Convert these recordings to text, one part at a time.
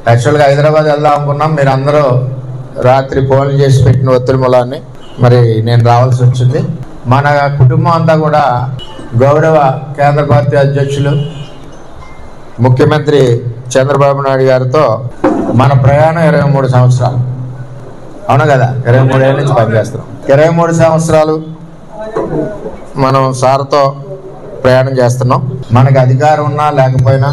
యాక్చువల్గా హైదరాబాద్ వెళ్దాం అనుకున్నాం. మీరు అందరూ రాత్రి ఫోన్లు చేసి పెట్టిన ఒత్తిడి మూలాన్ని మరి నేను రావాల్సి వచ్చింది. మన కుటుంబం అంతా కూడా గౌరవ కేంద్ర పార్టీ అధ్యక్షులు ముఖ్యమంత్రి చంద్రబాబు నాయుడు గారితో మన ప్రయాణం 23 సంవత్సరాలు. అవును కదా, 23 ఏళ్ళ నుంచి పనిచేస్తున్నాం. 23 సంవత్సరాలు మనం సార్తో ప్రయాణం చేస్తున్నాం. మనకు అధికారం ఉన్నా లేకపోయినా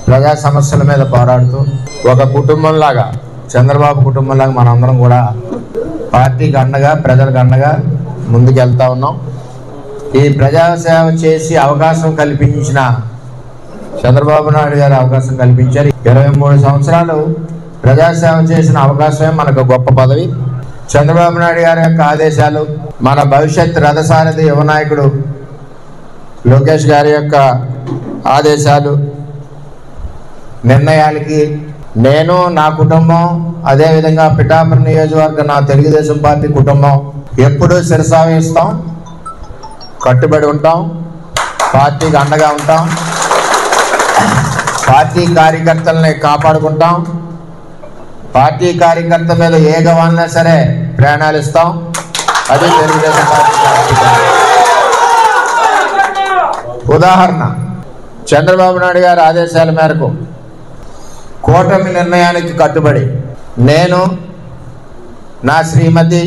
ప్రజా సమస్యల మీద పోరాడుతూ ఒక కుటుంబంలాగా, చంద్రబాబు కుటుంబంలాగా మనందరం కూడా పార్టీకి అండగా, ప్రజలకు అండగా ముందుకెళ్తా ఉన్నాం. ఈ ప్రజాసేవ చేసి అవకాశం కల్పించిన చంద్రబాబు నాయుడు గారు అవకాశం కల్పించారు. 23 సంవత్సరాలు ప్రజాసేవ చేసిన అవకాశమే మనకు గొప్ప పదవి. చంద్రబాబు నాయుడు గారి యొక్క ఆదేశాలు, మన భవిష్యత్ రథసారథి యువ నాయకుడు లోకేష్ గారి యొక్క ఆదేశాలు, నిర్ణయాలకి నేను, నా కుటుంబం, అదేవిధంగా పిఠాపురం నియోజకవర్గ నా తెలుగుదేశం పార్టీ కుటుంబం ఎప్పుడూ శిరసావహిస్తాం, కట్టుబడి ఉంటాం, పార్టీకి అండగా ఉంటాం, పార్టీ కార్యకర్తల్ని కాపాడుకుంటాం, పార్టీ కార్యకర్త మీద ఏ గవాలన్నా సరే ప్రాణాలు ఇస్తాం. అది తెలుగుదేశం పార్టీ. ఉదాహరణ, చంద్రబాబు నాయుడు గారి ఆదేశాల మేరకు కూటమి నిర్ణయానికి కట్టుబడి నేను, నా శ్రీమతి,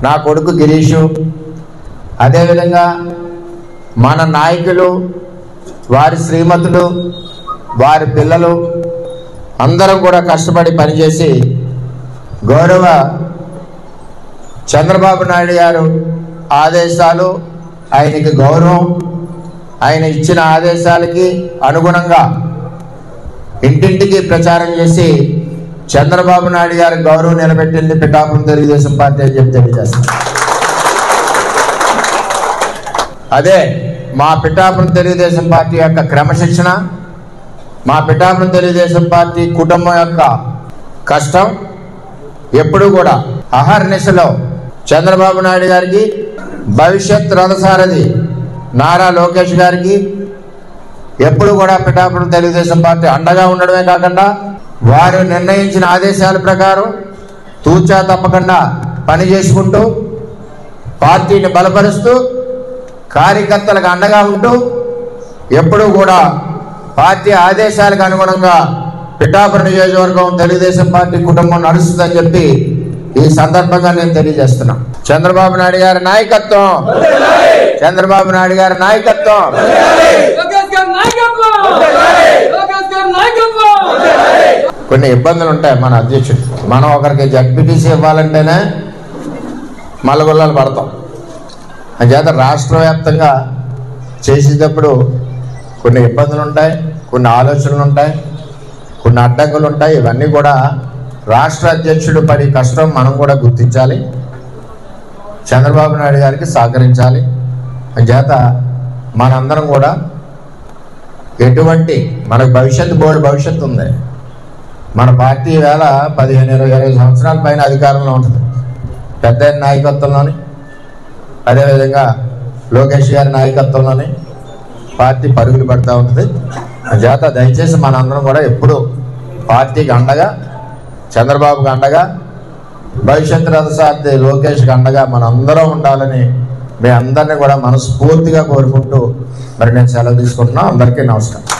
నా కొడుకు గిరీషు, అదేవిధంగా మన నాయకులు, వారి శ్రీమతులు, వారి పిల్లలు అందరం కూడా కష్టపడి పనిచేసి గౌరవ చంద్రబాబు నాయుడు గారు ఆదేశాలు, ఆయనకి గౌరవం, ఆయన ఇచ్చిన ఆదేశాలకి అనుగుణంగా ఇంటింటికి ప్రచారం చేసి చంద్రబాబు నాయుడు గారి గౌరవం నిలబెట్టింది పిఠాపురం తెలుగుదేశం పార్టీ అని చెప్పి తెలియజేస్తాం. అదే మా పిఠాపురం తెలుగుదేశం పార్టీ యొక్క క్రమశిక్షణ, మా పిఠాపురం తెలుగుదేశం పార్టీ కుటుంబం యొక్క కష్టం ఎప్పుడూ కూడా అహర్నిశలో చంద్రబాబు నాయుడు గారికి, భవిష్యత్ రథసారథి నారా లోకేష్ గారికి ఎప్పుడు కూడా పిఠాపురం తెలుగుదేశం పార్టీ అండగా ఉండడమే కాకుండా వారు నిర్ణయించిన ఆదేశాల ప్రకారం తూచా తప్పకుండా పని చేసుకుంటూ, పార్టీని బలపరుస్తూ, కార్యకర్తలకు అండగా ఉంటూ ఎప్పుడూ కూడా పార్టీ ఆదేశాలకు అనుగుణంగా పిఠాపురం నియోజకవర్గం తెలుగుదేశం పార్టీ కుటుంబం నడుస్తుందని చెప్పి ఈ సందర్భంగా నేను తెలియజేస్తున్నా. చంద్రబాబు నాయుడు గారి నాయకత్వం, చంద్రబాబు నాయుడు గారి నాయకత్వం. కొన్ని ఇబ్బందులు ఉంటాయి మన అధ్యక్షుడు. మనం ఒకరికి జడ్పీటీసీ ఇవ్వాలంటేనే మల్లగొల్లాలు పడతాం. అంచేత రాష్ట్ర వ్యాప్తంగా చేసేటప్పుడు కొన్ని ఇబ్బందులు ఉంటాయి, కొన్ని ఆలోచనలు ఉంటాయి, కొన్ని అడ్డంకులు ఉంటాయి. ఇవన్నీ కూడా రాష్ట్ర అధ్యక్షుడు పడి కష్టం మనం కూడా గుర్తించాలి, చంద్రబాబు నాయుడు గారికి సహకరించాలి. అంచేత మనందరం కూడా ఎటువంటి మనకు బోర్డు భవిష్యత్తు ఉంది. మన పార్టీ వేళ 15-20 సంవత్సరాల పైన అధికారంలో ఉంటుంది. పెద్ద నాయకత్వంలోని, అదేవిధంగా లోకేష్ గారి నాయకత్వంలోని పార్టీ పరుగులు పడుతూ ఉంటుంది. అంచేత దయచేసి మనందరం కూడా ఎప్పుడు పార్టీకి అండగా, చంద్రబాబుకి అండగా, భవిష్యత్ రథసారథి లోకేష్కి అండగా మనందరం ఉండాలని మీ అందరినీ కూడా మనస్ఫూర్తిగా కోరుకుంటూ మరి నేను సెలవు తీసుకుంటున్నాను. అందరికీ నమస్కారం.